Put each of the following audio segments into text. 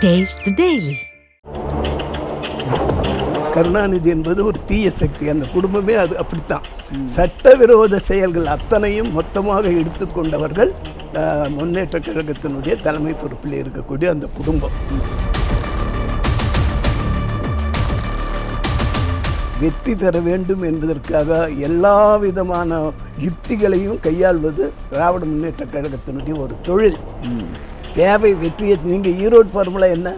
Taste the Daily. Karunanidhi என்பது ஒரு தீய சக்தி. அந்த குடும்பமே அது அப்படித்தான். சட்டவிரோத செயல்கள் அத்தனையும் மொத்தமாக எடுத்துக்கொண்டவர்கள் முன்னேற்ற கழகத்தினுடைய தலைமை பொறுப்பில் இருக்கக்கூடிய அந்த குடும்பம். வெற்றி பெற வேண்டும் என்பதற்காக எல்லா விதமான யுக்திகளையும் கையாள்வது திராவிட முன்னேற்ற கழகத்தினுடைய ஒரு தொழில். தேவை வெற்றியை. நீங்கள் ஈரோடு ஃபார்முலா என்ன?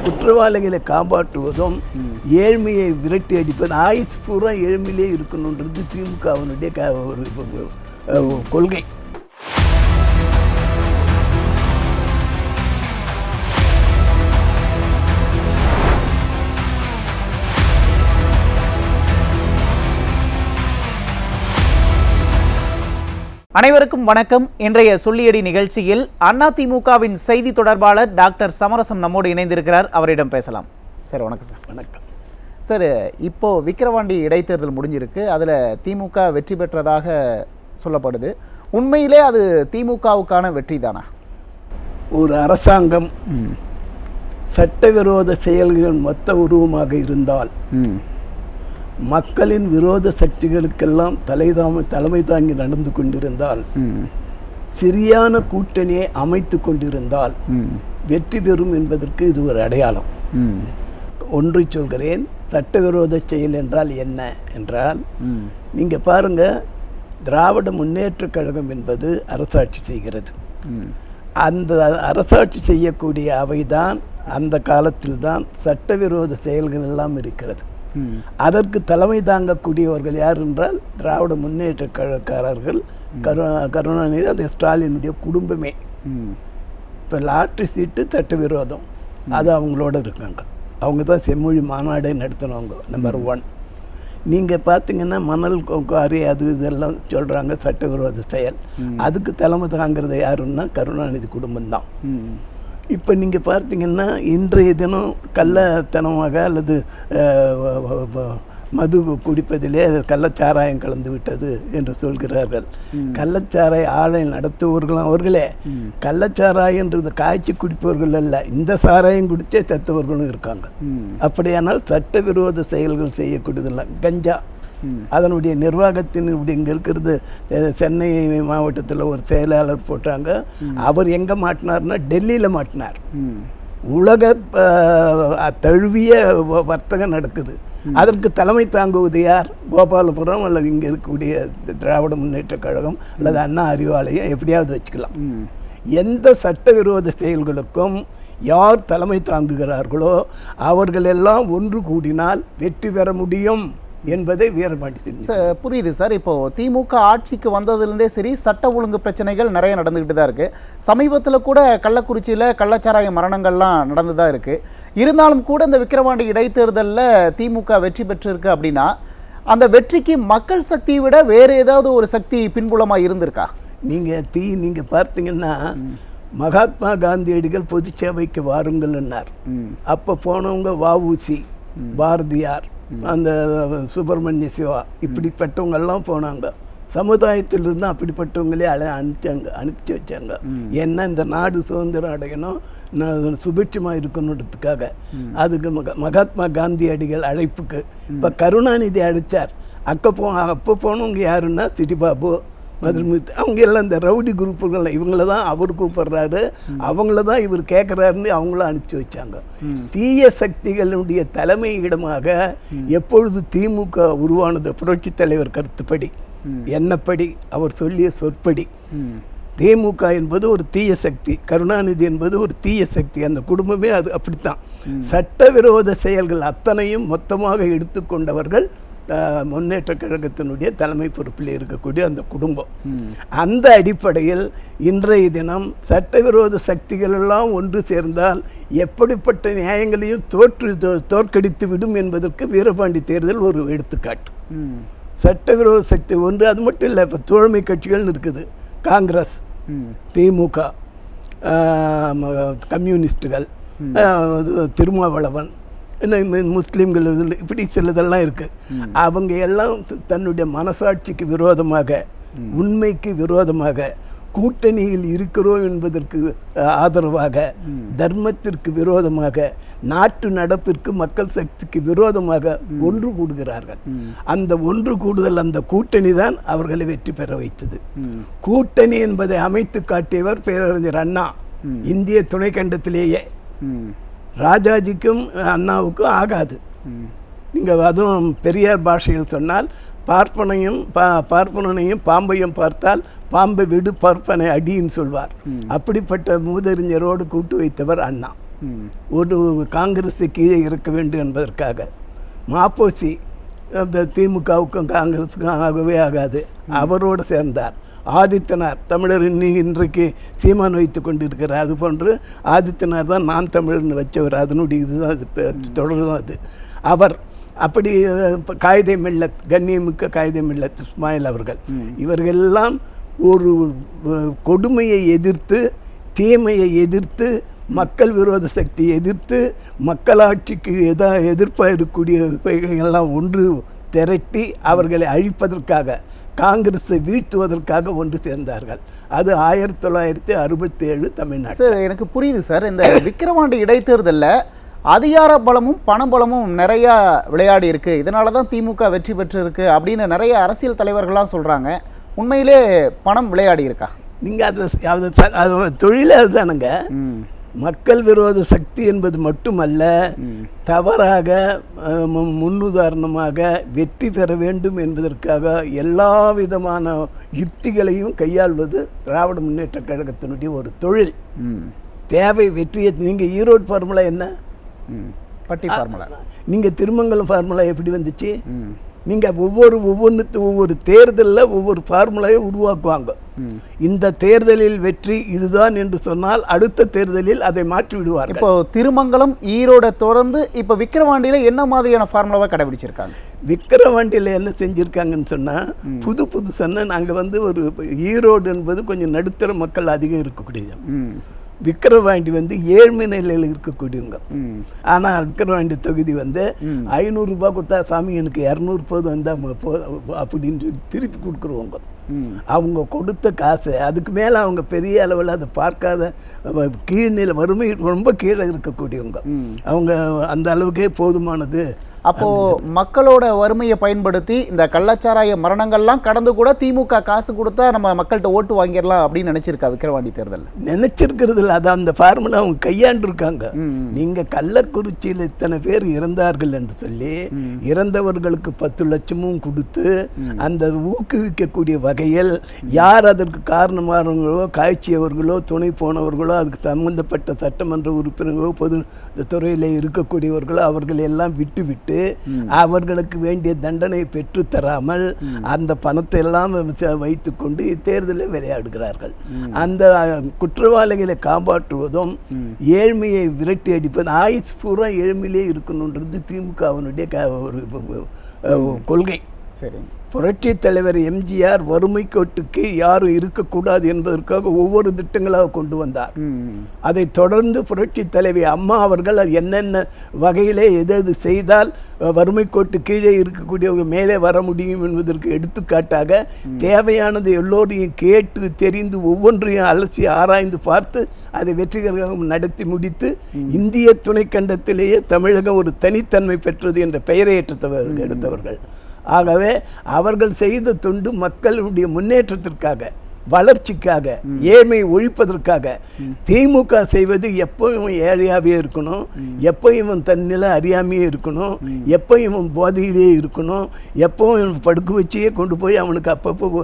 குற்றவாளிகளை காப்பாற்றுவதும் ஏழ்மையை விரட்டி அடிப்பது, ஆயுஸ் பூரா ஏழ்மையிலே இருக்கணுன்றது திமுகவினுடைய ஒரு கொள்கை. அனைவருக்கும் வணக்கம். இன்றைய சொல்லியடி நிகழ்ச்சியில் அதிமுகவின் செய்தி தொடர்பாளர் டாக்டர் சமரசம் நம்மோடு இணைந்திருக்கிறார். அவரிடம் பேசலாம். சார் வணக்கம். சார் வணக்கம். சார், இப்போது விக்கிரவாண்டி இடைத்தேர்தல் முடிஞ்சிருக்கு. அதில் திமுக வெற்றி பெற்றதாக சொல்லப்படுது. உண்மையிலே அது திமுகவுக்கான வெற்றி தானா? ஒரு அரசாங்கம் சட்டவிரோத செயல்களின் மொத்த உருவமாக இருந்தால், மக்களின் விரோத சக்திகளுக்கெல்லாம் தலைமை தாங்கி நடந்து கொண்டிருந்தால், சரியான கூட்டணியை அமைத்து கொண்டிருந்தால் வெற்றி பெறும் என்பதற்கு இது ஒரு அடையாளம். ஒன்றை சொல்கிறேன். சட்டவிரோத செயல் என்றால் என்ன என்றால், நீங்கள் பாருங்க, திராவிட முன்னேற்ற கழகம் என்பது அரசாட்சி செய்கிறது. அந்த அரசாட்சி செய்யக்கூடிய அவைதான் அந்த காலத்தில்தான் சட்டவிரோத செயல்கள் எல்லாம் இருக்கிறது. அதற்கு தலைமை தாங்கக்கூடியவர்கள் யார் என்றால் திராவிட முன்னேற்ற கழகக்காரர்கள், கருணாநிதி, அந்த ஸ்டாலினுடைய குடும்பமே. இப்போ லாட்ரி சீட்டு சட்டவிரோதம், அது அவங்களோட இருக்காங்க. அவங்க தான் செம்மொழி மாநாடு நடத்தினவங்க நம்பர் 1. நீங்கள் பார்த்தீங்கன்னா மணல் குவாரி அது இதெல்லாம் சொல்கிறாங்க சட்டவிரோத செயல். அதுக்கு தலைமை தாங்கிறது யாருன்னா கருணாநிதி குடும்பம்தான். இப்போ நீங்கள் பார்த்தீங்கன்னா இன்றைய தினம் கள்ளத்தனமாக அல்லது மது குடிப்பதிலே கள்ளச்சாராயம் கலந்து விட்டது என்று சொல்கிறார்கள். கள்ளச்சாராய ஆலை நடத்துவர்களும் அவர்களே. கள்ளச்சாராயன்றது காய்ச்சி குடிப்பவர்கள் அல்ல, இந்த சாராயம் குடித்தே செத்தவர்களும் இருக்காங்க. அப்படியானால் சட்டவிரோத செயல்கள் செய்யக்கூடியதில்லை. கஞ்சா, அதனுடைய நிர்வாகத்தின் இப்படி இங்கே இருக்கிறது. சென்னை மாவட்டத்தில் ஒரு செயலாளர் போட்டாங்க. அவர் எங்கே மாட்டினார்னா டெல்லியில் மாட்டினார். உலக தழுவிய வர்த்தகம் நடக்குது. அதற்கு தலைமை தாங்குவது யார்? கோபாலபுரம் அல்லது இங்கே இருக்கக்கூடிய திராவிட முன்னேற்ற கழகம் அல்லது அண்ணா அறிவாலயம், எப்படியாவது வச்சுக்கலாம். எந்த சட்டவிரோத செயல்களுக்கும் யார் தலைமை தாங்குகிறார்களோ அவர்களெல்லாம் ஒன்று கூடினால் வெற்றி பெற முடியும் என்பதை வீரபாண்டி. புரியுது சார். இப்போது திமுக ஆட்சிக்கு வந்ததுலேருந்தே சரி, சட்ட ஒழுங்கு பிரச்சனைகள் நிறைய நடந்துக்கிட்டு தான் இருக்குது. சமீபத்தில் கூட கள்ளக்குறிச்சியில் கள்ளச்சாராய மரணங்கள்லாம் நடந்து தான் இருக்குது. இருந்தாலும் கூட இந்த விக்கிரவாண்டி இடைத்தேர்தலில் திமுக வெற்றி பெற்றிருக்கு அப்படின்னா, அந்த வெற்றிக்கு மக்கள் சக்தியை விட வேறு ஏதாவது ஒரு சக்தி பின்புலமாக இருந்திருக்கா? நீங்கள் பார்த்தீங்கன்னா, மகாத்மா காந்தியடிகள் பொது சேவைக்கு வாருங்கள்னார். அப்போ போனவங்க வஉசி, பாரதியார், அந்த சுப்பிரமணிய சிவா, இப்படிப்பட்டவங்கெல்லாம் போனாங்க. சமுதாயத்திலிருந்து அப்படிப்பட்டவங்களே அனுப்பிச்சி வச்சாங்க. ஏன்னா இந்த நாடு சுதந்திரம் அடையணும், சுபிட்சமாக இருக்கணுன்றதுக்காக. அதுக்கு மகாத்மா காந்தி அடிகள் அழைப்புக்கு இப்போ கருணாநிதி அழைச்சார். அப்போ போனவங்க யாருன்னா சிட்டிபாபு, மதுர்முத்து, அவங்க எல்லாம் இந்த ரவுடி குரூப்புகள், இவங்கள தான் அவர் கூப்பிட்றாரு, அவங்கள தான் இவர் கேட்குறாருன்னு அவங்கள அனுப்பிச்சி வச்சாங்க. தீய சக்திகளுடைய தலைமையிடமாக எப்பொழுது திமுக உருவானது? புரட்சி தலைவர் கருத்துப்படி, என்னப்படி, அவர் சொல்லிய சொற்படி. திமுக என்பது ஒரு தீய சக்தி, கருணாநிதி என்பது ஒரு தீய சக்தி. அந்த குடும்பமே அது அப்படித்தான். சட்டவிரோத செயல்கள் அத்தனையும் மொத்தமாக எடுத்துக்கொண்டவர்கள் முன்னேற்ற கழகத்தினுடைய தலைமை பொறுப்பில் இருக்கக்கூடிய அந்த குடும்பம். அந்த அடிப்படையில் இன்றைய தினம் சட்டவிரோத சக்திகள் எல்லாம் ஒன்று சேர்ந்தால் எப்படிப்பட்ட நியாயங்களையும் தோற்கடித்து விடும் என்பதற்கு வீரபாண்டி தேர்தல் ஒரு எடுத்துக்காட்டு. சட்டவிரோத சக்தி ஒன்று, அது மட்டும் இல்லை, இப்போ தோழமை கட்சிகள்னு இருக்குது. காங்கிரஸ், திமுக, கம்யூனிஸ்டுகள், திருமாவளவன், முஸ்லீம்கள், இப்படி சிலதெல்லாம் இருக்குது. அவங்க எல்லாம் தன்னுடைய மனசாட்சிக்கு விரோதமாக, உண்மைக்கு விரோதமாக கூட்டணியில் இருக்கிறோம் என்பதற்கு ஆதரவாக, தர்மத்திற்கு விரோதமாக, நாட்டு நடப்பிற்கு, மக்கள் சக்திக்கு விரோதமாக ஒன்று கூடுகிறார்கள். அந்த ஒன்று கூடுதல், அந்த கூட்டணி தான் அவர்களை வெற்றி பெற வைத்தது. கூட்டணி என்பதை அமைத்து காட்டியவர் பேரறிஞர் அண்ணா. இந்திய துணைக்கண்டத்திலேயே ராஜாஜிக்கும் அண்ணாவுக்கும் ஆகாது. நீங்கள் அதுவும் பெரியார் பாஷையில் சொன்னால், பார்ப்பனையும் பாம்பையும் பார்த்தால் பாம்பை விடு பார்ப்பனை அடின்னு சொல்வார். அப்படிப்பட்ட மூதறிஞரோடு கூட்டு வைத்தவர் அண்ணா. ஒரு காங்கிரஸை கீழே இருக்க வேண்டும் என்பதற்காக. மாப்போசி அந்த திமுகவுக்கும் காங்கிரஸுக்கும் ஆகவே ஆகாது, அவரோடு சேர்ந்தார். ஆதித்தனார், தமிழர் இன்றைக்கு சீமான் வைத்து கொண்டிருக்கிறார், அது போன்று ஆதித்தனார் தான் நான் தமிழர்னு வச்சவர். அதனுடைய இதுதான் தொடர்தான் அது. அவர் அப்படி காயிதே மில்லத், கண்ணியமிக்க காயிதே மில்லத் இஸ்மாயில் அவர்கள், இவர்களெல்லாம் ஒரு கொடுமையை எதிர்த்து, தீமையை எதிர்த்து, மக்கள் விரோத சக்தியை எதிர்த்து, மக்களாட்சிக்கு எதிர்ப்பாக இருக்கக்கூடிய எல்லாம் ஒன்று திரட்டி அவர்களை அழிப்பதற்காக, காங்கிரஸை வீழ்த்துவதற்காக ஒன்று சேர்ந்தார்கள். அது 1967 தமிழ்நாடு. சார், எனக்கு புரியுது சார். இந்த விக்கிரவாண்டி இடைத்தேர்தலில் அதிகார பலமும் பணபலமும் நிறையா விளையாடி இருக்குது, இதனால தான் திமுக வெற்றி பெற்றிருக்கு அப்படின்னு நிறைய அரசியல் தலைவர்கள்லாம் சொல்கிறாங்க. உண்மையிலே பணம் விளையாடி இருக்கா? நீங்கள் அது தொழிலே அதுதானுங்க. மக்கள் விரோத சக்தி என்பது மட்டுமல்ல, தவறாக முன்னுதாரணமாக வெற்றி பெற வேண்டும் என்பதற்காக எல்லா விதமான யுக்திகளையும் கையாள்வது திராவிட முன்னேற்ற கழகத்தினுடைய ஒரு தொழில். தேவை வெற்றியை. நீங்கள் ஈரோடு ஃபார்முலா என்ன? பட்டி ஃபார்முலா. நீங்கள் திருமங்கலம் ஃபார்முலா எப்படி வந்துச்சு? நீங்கள் ஒவ்வொரு தேர்தலில் ஒவ்வொரு ஃபார்முலாவை உருவாக்குவாங்க. இந்த தேர்தலில் வெற்றி இதுதான் என்று சொன்னால் அடுத்த தேர்தலில் அதை மாற்றி விடுவார்கள். இப்போ திருமங்கலம், ஈரோட தொடர்ந்து இப்போ விக்கிரவாண்டியில் என்ன மாதிரியான ஃபார்முலாவை கடைபிடிச்சிருக்காங்க? விக்கிரவாண்டியில் என்ன செஞ்சுருக்காங்கன்னு சொன்னால், புதுசான நாங்கள் ஒரு ஈரோடு என்பது கொஞ்சம் நடுத்தர மக்கள் அதிகம் இருக்கக்கூடியது. விக்கிரவாண்டி ஏழ்மை நிலையில் இருக்கக்கூடியவங்க. ஆனால் விக்கிரவாண்டி தொகுதி 500 ரூபாய் கொடுத்தா சாமி எனக்கு 200 போதும் வந்தால் அப்படின்னு திருப்பி கொடுக்குறவங்க. அவங்க கொடுத்த காசை அதுக்கு மேலே அவங்க பெரிய அளவில் அதை பார்க்காத கீழ்நிலை, வறுமை ரொம்ப கீழே இருக்கக்கூடியவங்க. அவங்க அந்த அளவுக்கே போதுமானது. அப்போது மக்களோட வறுமையை பயன்படுத்தி இந்த கள்ளச்சாராய மரணங்கள்லாம் கடந்து கூட திமுக காசு கொடுத்தா நம்ம மக்கள்கிட்ட ஓட்டு வாங்கிடலாம் அப்படின்னு நினச்சிருக்கா விக்கிரவாண்டி தேர்தல்? நினச்சிருக்கிறதுல அதை அந்த ஃபார்முலா அவங்க கையாண்டிருக்காங்க. நீங்கள் கள்ளக்குறிச்சியில் இத்தனை பேர் இறந்தார்கள் என்று சொல்லி இறந்தவர்களுக்கு 10 லட்சமும் கொடுத்து அந்த ஊக்குவிக்கக்கூடிய வகையில் யார் அதற்கு காரணமானவர்களோ, காய்ச்சியவர்களோ, துணை போனவர்களோ, அதுக்கு சம்பந்தப்பட்ட சட்டமன்ற உறுப்பினர்களோ, பொது துறையில் இருக்கக்கூடியவர்களோ அவர்கள் எல்லாம் விட்டு அவர்களுக்கு வேண்டிய தண்டனை பெற்று தராமல் அந்த பணத்தை எல்லாம் வைத்துக்கொண்டு தேர்தலில் விளையாடுகிறார்கள். அந்த குற்றவாளிகளை காப்பாற்றுவதும் ஏழ்மையை விரட்டி அடிப்பது, ஆயுஸ் பூரா ஏழ்மையிலே இருக்கணுன்றது திமுகவினுடைய ஒரு கொள்கை. சரி. புரட்சி தலைவர் எம்ஜிஆர் வறுமை கோட்டுக்கு யாரும் இருக்கக்கூடாது என்பதற்காக ஒவ்வொரு திட்டங்களாக கொண்டு வந்தார். அதை தொடர்ந்து புரட்சி தலைவி அம்மா அவர்கள் அது என்னென்ன வகையிலே எது செய்தால் வறுமை கோட்டு கீழே இருக்கக்கூடியவங்க மேலே வர முடியும் என்பதற்கு எடுத்துக்காட்டாக தேவையானது எல்லோரையும் கேட்டு தெரிந்து ஒவ்வொன்றையும் அலசி ஆராய்ந்து பார்த்து அதை வெற்றிகரமாக நடத்தி முடித்து இந்திய துணைக்கண்டத்திலேயே தமிழகம் ஒரு தனித்தன்மை பெற்றது என்ற பெயரை எடுத்தவர்கள். ஆகவே அவர்கள் செய்த தொண்டு மக்களுடைய முன்னேற்றத்திற்காக, வளர்ச்சிக்காக, ஏழ்மை ஒழிப்பதற்காக. திமுக செய்வது எப்பவும் ஏழையாகவே இருக்கணும், எப்பவும் தன்னிலை அறியாமையே இருக்கணும், எப்பவும் போதையிலே இருக்கணும், எப்பவும் படுக்க வச்சே கொண்டு போய் அவனுக்கு அப்பப்போ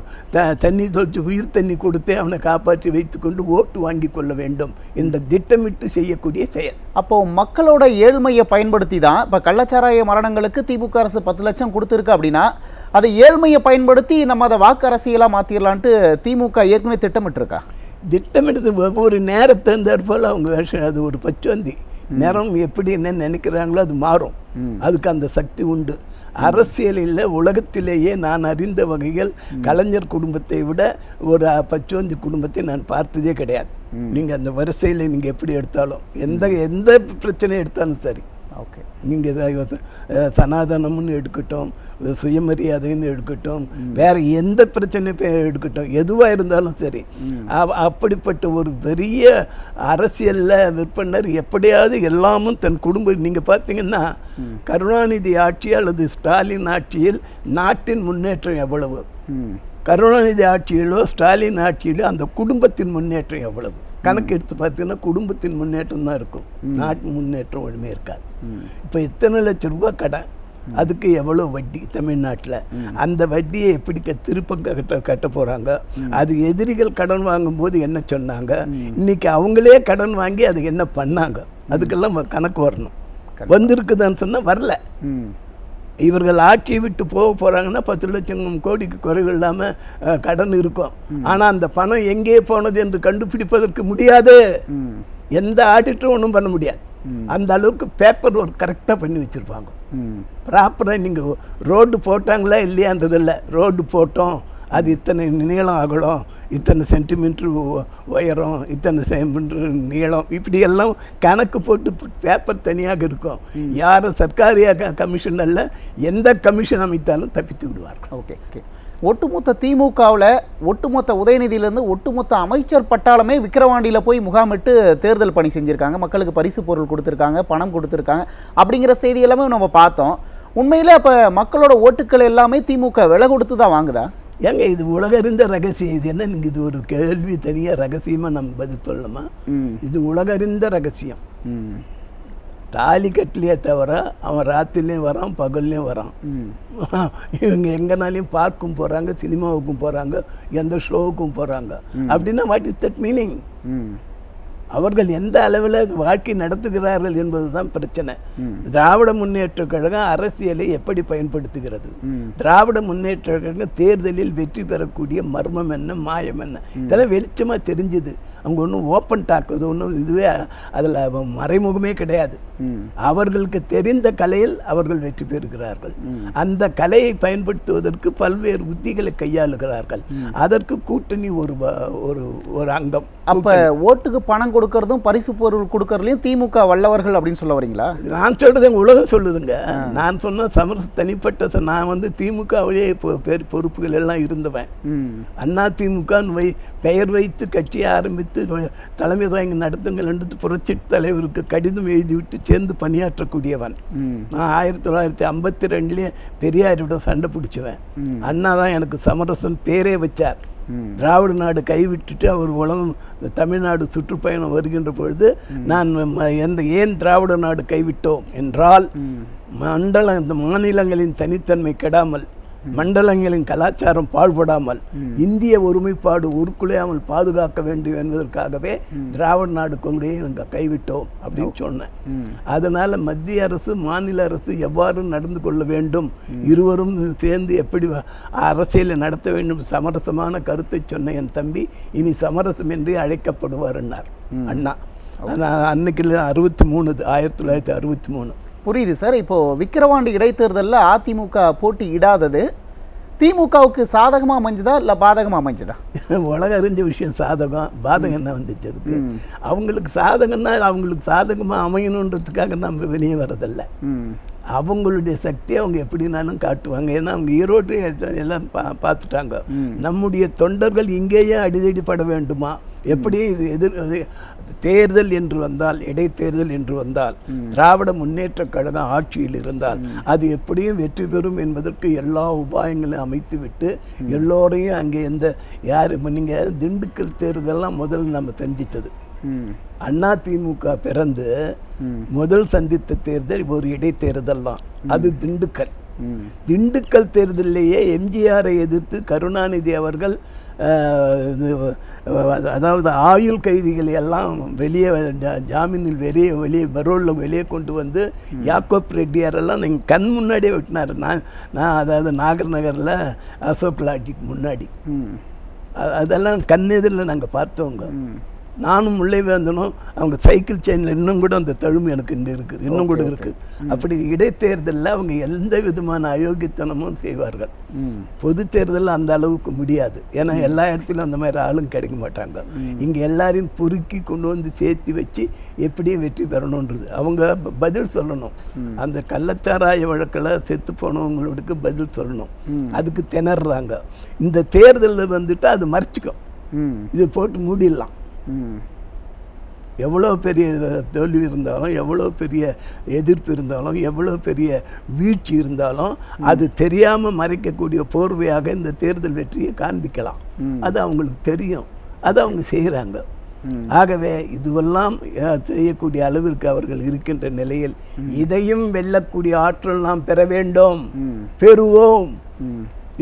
தண்ணி தொழிச்சு உயிர் தண்ணி கொடுத்து அவனை காப்பாற்றி வைத்து கொண்டு ஓட்டு வாங்கி கொள்ள வேண்டும் என்ற திட்டமிட்டு செய்யக்கூடிய செயல். அப்போது மக்களோட ஏழ்மையை பயன்படுத்தி தான் இப்போ கள்ளச்சாராய மரணங்களுக்கு திமுக அரசு 10 லட்சம் கொடுத்துருக்கு அப்படின்னா அதை ஏழ்மையை பயன்படுத்தி நம்ம அதை வாக்கு அரசியலாக மாற்றிடலான்ட்டு திமுக ஏற்கனவே திட்டமிட்டிருக்கா? திட்டமிட்டது ஒவ்வொரு நேரத்தை தந்தாற்போல் அவங்க அது ஒரு பச்சோந்தி நேரம் எப்படி என்ன நினைக்கிறாங்களோ அது மாறும். அதுக்கு அந்த சக்தி உண்டு. அரசியலில் உலகத்திலேயே நான் அறிந்த வகையில் கலைஞர் குடும்பத்தை விட ஒரு பச்சோந்தி குடும்பத்தை நான் பார்த்ததே கிடையாது. நீங்கள் அந்த வரிசையில் நீங்கள் எப்படி எடுத்தாலும் எந்த பிரச்சனை எடுத்தாலும் சரி ஓகே. நீங்கள் சனாதனம்னு எடுக்கட்டும், சுயமரியாதைன்னு எடுக்கட்டும், வேறு எந்த பிரச்சனையும் எடுக்கட்டும், எதுவாக இருந்தாலும் சரி, அப்படிப்பட்ட ஒரு பெரிய அரசியலில் விற்பனர் எப்படியாவது எல்லாமும் தன் குடும்பம். நீங்கள் பார்த்தீங்கன்னா கருணாநிதி ஆட்சி அல்லது ஸ்டாலின் ஆட்சியில் நாட்டின் முன்னேற்றம் எவ்வளவு, கருணாநிதி ஆட்சியிலோ ஸ்டாலின் ஆட்சியிலோ அந்த குடும்பத்தின் முன்னேற்றம் எவ்வளவு கணக்கு எடுத்து பார்த்தீங்கன்னா குடும்பத்தின் முன்னேற்றம் தான் இருக்கும், நாட்டு முன்னேற்றம் ஒன்றுமே இருக்காது. இப்போ எத்தனை லட்சம் ரூபாய் கடன், அதுக்கு எவ்வளோ வட்டி தமிழ்நாட்டில், அந்த வட்டியை எப்படி திருப்பம் கட்ட போகிறாங்க, அது எதிரிகள் கடன் வாங்கும்போது என்ன சொன்னாங்க, இன்னைக்கு அவங்களே கடன் வாங்கி அதுக்கு என்ன பண்ணாங்க, அதுக்கெல்லாம் கணக்கு வரணும். வந்திருக்குதான்னு சொன்னால் வரல. இவர்கள் ஆட்சியை விட்டு போக போகிறாங்கன்னா 10 லட்சம் கோடிக்கு குறைவு இல்லாமல் கடன் இருக்கும். ஆனால் அந்த பணம் எங்கே போனது என்று கண்டுபிடிப்பதற்கு முடியாது, எந்த ஆடிட்டரும் ஒன்றும் பண்ண முடியாது. அந்த அளவுக்கு பேப்பர் ஒர்க் கரெக்டாக பண்ணி வச்சுருப்பாங்க. ப்ராப்பராக நீங்கள் ரோடு போட்டாங்களா இல்லையான்றதில்லை, ரோடு போட்டோம், அது இத்தனை நீளம் அகலம், இத்தனை சென்டிமீட்ரு உயரம், இத்தனை சென்டிமீட்ரு நீளம், இப்படியெல்லாம் கணக்கு போட்டு பேப்பர் தனியாக இருக்கும். யாரும் சர்க்காரியாக கமிஷன் அல்ல, எந்த கமிஷன் அமைத்தாலும் தப்பித்து விடுவார்கள். Okay okay. ஒட்டுமொத்த திமுகவில் ஒட்டுமொத்த உதயநிதியிலேருந்து ஒட்டுமொத்த அமைச்சர் பட்டாளமே விக்கிரவாண்டியில் போய் முகாமிட்டு தேர்தல் பணி செஞ்சுருக்காங்க, மக்களுக்கு பரிசு பொருள் கொடுத்துருக்காங்க, பணம் கொடுத்துருக்காங்க, அப்படிங்கிற செய்தி எல்லாமே நம்ம பார்த்தோம். உண்மையில் அப்போ மக்களோட ஓட்டுக்கள் எல்லாமே திமுக விலை கொடுத்து தான் வாங்குதா? ஏங்க இது உலகறிந்த ரகசியம். இது என்ன, நீங்கள் இது ஒரு கேள்வி தனியாக ரகசியமாக நம்ம பதில் சொல்லணுமா? இது உலகறிந்த ரகசியம். தாலி கட்டலையே தவிர அவன் ராத்திரிலையும் வரான், பகல்லையும் வரான். இவங்க எங்கனாலையும் பார்க்கும் போகிறாங்க, சினிமாவுக்கும் போகிறாங்க, எந்த ஷோவுக்கும் போகிறாங்க. அப்படின்னா வாட் இஸ் தட் மீனிங்? அவர்கள் எந்த அளவில் வாழ்க்கை நடத்துகிறார்கள் என்பது தான் பிரச்சனை. திராவிட முன்னேற்ற கழகம் அரசியலை எப்படி பயன்படுத்துகிறது, திராவிட முன்னேற்ற கழகம் தேர்தலில் வெற்றி பெறக்கூடிய மர்மம் என்ன, மாயம் என்ன, இதெல்லாம் வெளிச்சமாக தெரிஞ்சுது. அவங்க ஒன்றும் ஓப்பன் டாக், அது ஒன்றும் இதுவே அதில் மறைமுகமே கிடையாது. அவர்களுக்கு தெரிந்த கலையில் அவர்கள் வெற்றி பெறுகிறார்கள். அந்த கலையை பயன்படுத்துவதற்கு பல்வேறு உத்திகளை கையாளுகிறார்கள். அதற்கு கூட்டணி ஒரு அங்கம். அப்போ ஓட்டுக்கு பணம் கொடுக்கறதும் பரிசு பொருள் கொடுக்கறதுலையும் திமுக வல்லவர்கள் அப்படின்னு சொல்ல வரீங்களா? நான் சொல்றது எங்கள் உலகம் சொல்லுதுங்க. நான் சொன்ன சமரச தனிப்பட்ட நான் திமுகவிலே பொறுப்புகள் எல்லாம் இருந்தவன். அண்ணா திமுக பெயர் வைத்து கட்சியை ஆரம்பித்து தலைமை தாங்கி நடத்துங்கள் என்று புரட்சி தலைவருக்கு கடிதம் எழுதிவிட்டு சேர்ந்து பணியாற்றக்கூடியவன். நான் 1952 பெரியாரோட சண்டை பிடிச்சுவேன். அண்ணா தான் எனக்கு சமரசன் பேரே வச்சார். திராவிட நாடு கைவிட்டுட்டு அவர் உலகம் தமிழ்நாடு சுற்றுப்பயணம் வருகின்ற பொழுது நான் ஏன் திராவிட நாடு கைவிட்டோம் என்றால், இந்த மாநிலங்களின் தனித்தன்மை கெடாமல், மண்டலங்களின் கலாச்சாரம் பாழ்படாமல், இந்திய ஒருமைப்பாடு உருக்குலையாமல் பாதுகாக்க வேண்டும் என்பதற்காகவே திராவிட நாடு கொள்கையை நாங்கள் கைவிட்டோம் அப்படின்னு சொன்னேன். அதனால் மத்திய அரசு மாநில அரசு எவ்வாறு நடந்து கொள்ள வேண்டும், இருவரும் சேர்ந்து எப்படி அரசியலை நடத்த வேண்டும், சமரசமான கருத்தை சொன்ன என் தம்பி இனி சமரசம் என்று அழைக்கப்படுவார் என்னார் அண்ணா. அன்னைக்கு 1963 புரியுது சார். இப்போது விக்கிரவாண்டி இடைத்தேர்தலில் அதிமுக போட்டி இடாதது திமுகவுக்கு சாதகமாக அமைஞ்சதா இல்லை பாதகமாக அமைஞ்சதா? உலக அறிஞ்ச விஷயம் சாதகம். பாதகம் என்ன வந்துச்சு அதுக்கு? அவங்களுக்கு சாதகம்னா அவங்களுக்கு சாதகமாக அமையணுன்றதுக்காக நம்ம வெளியே வரதில்லை. அவங்களுடைய சக்தியை அவங்க எப்படினாலும் காட்டுவாங்க. ஏன்னா அவங்க ஈரோடு எல்லாம் பார்த்துட்டாங்க. நம்முடைய தொண்டர்கள் இங்கேயே அடிதடிப்பட வேண்டுமா, எப்படி தேர்தல் என்று வந்தால், இடைத்தேர்தல் என்று வந்தால், திராவிட முன்னேற்ற கழகம் ஆட்சியில் இருந்தால் அது எப்படியும் வெற்றி பெறும் என்பதற்கு எல்லா உபாயங்களையும் அமைத்துவிட்டு எல்லோரையும் அங்கே யார் நீங்கள் திண்டுக்கல் தேர்தலாம் முதல்ல நம்ம சந்தித்தது. அண்ணா திமுக பிறந்து முதல் சந்தித்த தேர்தல் ஒரு இடைத்தேர்தல் தான், அது திண்டுக்கல். திண்டுக்கல் தேர்தலிலேயே எம்ஜிஆரை எதிர்த்து கருணாநிதி அவர்கள் அதாவது ஆயுள் கைதிகளை எல்லாம் வெளியே ஜாமீனில் வெளியே பரோலில் வெளியே கொண்டு வந்து யாக்கோப் ரெட்டியாரெல்லாம் நீங்கள் கண் முன்னாடியே விட்டினார். நான் அதாவது நாகர் நகரில் அசோக் லாட்டிக்கு முன்னாடி அதெல்லாம் கண்ணெதிரில் நாங்கள் பார்த்தோங்க. நானும் முல்லைவேந்தனும் அவங்க சைக்கிள் செயினில் இன்னும் கூட அந்த தழும்பு எனக்கு இங்கே இருக்குது, இன்னும் கூட இருக்குது. அப்படி இடைத்தேர்தலில் அவங்க எந்த விதமான அயோக்கியத்தனமும் செய்வார்கள். பொது தேர்தலில் அந்த அளவுக்கு முடியாது, ஏன்னா எல்லா இடத்துலையும் அந்த மாதிரி ஆளும் கிடைக்க மாட்டாங்க. இங்கே எல்லாரையும் பொறுக்கி கொண்டு வந்து சேர்த்து வச்சு எப்படியும் வெற்றி பெறணுன்றது அவங்க பதில் சொல்லணும். அந்த கள்ளச்சாராய வழக்கில் செத்து போனவங்களுக்கு பதில் சொல்லணும், அதுக்கு திணறாங்க. இந்த தேர்தலில் வந்துட்டு அது மறைச்சிக்கும், இது போட்டு மூடிடலாம். எவ்வளோ பெரிய தோல்வி இருந்தாலும், எவ்வளோ பெரிய எதிர்ப்பு இருந்தாலும், எவ்வளோ பெரிய வீழ்ச்சி இருந்தாலும் அது தெரியாமல் மறைக்கக்கூடிய போர்வையாக இந்த தேர்தல் வெற்றியை காண்பிக்கலாம். அது அவங்களுக்கு தெரியும், அதை அவங்க செய்கிறாங்க. ஆகவே இதுவெல்லாம் செய்யக்கூடிய அளவிற்கு அவர்கள் இருக்கின்ற நிலையில் இதையும் வெல்லக்கூடிய ஆற்றல் நாம் பெற வேண்டும், பெறுவோம்.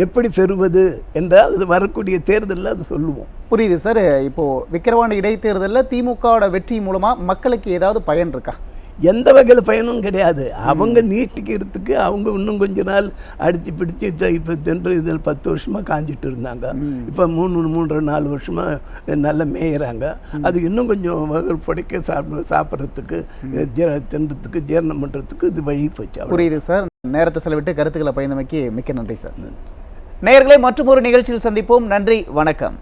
எப்படி பெறுவது என்றால் அது வரக்கூடிய தேர்தலில் அது சொல்லுவோம். புரியுது சார். இப்போது விக்கிரவாண்டி இடைத்தேர்தலில் திமுகவோட வெற்றி மூலமாக மக்களுக்கு ஏதாவது பயன் இருக்கா? எந்த வகையில் பயனும் கிடையாது. அவங்க நீட்டிக்கிறதுக்கு அவங்க இன்னும் கொஞ்ச நாள் அடித்து பிடிச்சி இப்போ சென்று இதில் 10 வருஷமாக காஞ்சிட்டு இருந்தாங்க. இப்போ 3-4 வருஷமாக நல்லா மேயிறாங்க. அது இன்னும் கொஞ்சம் புடைக்க சாப்பிட்றதுக்கு தின்றதுக்கு ஜீரணம் பண்ணுறதுக்கு இது வழி போச்சு. புரியுது சார். நேரத்தை செலவிட்டு கருத்துக்களை பயந்தமைக்கு மிக்க நன்றி சார். நேயர்களை மற்றொரு நிகழ்ச்சியில் சந்திப்போம். நன்றி, வணக்கம்.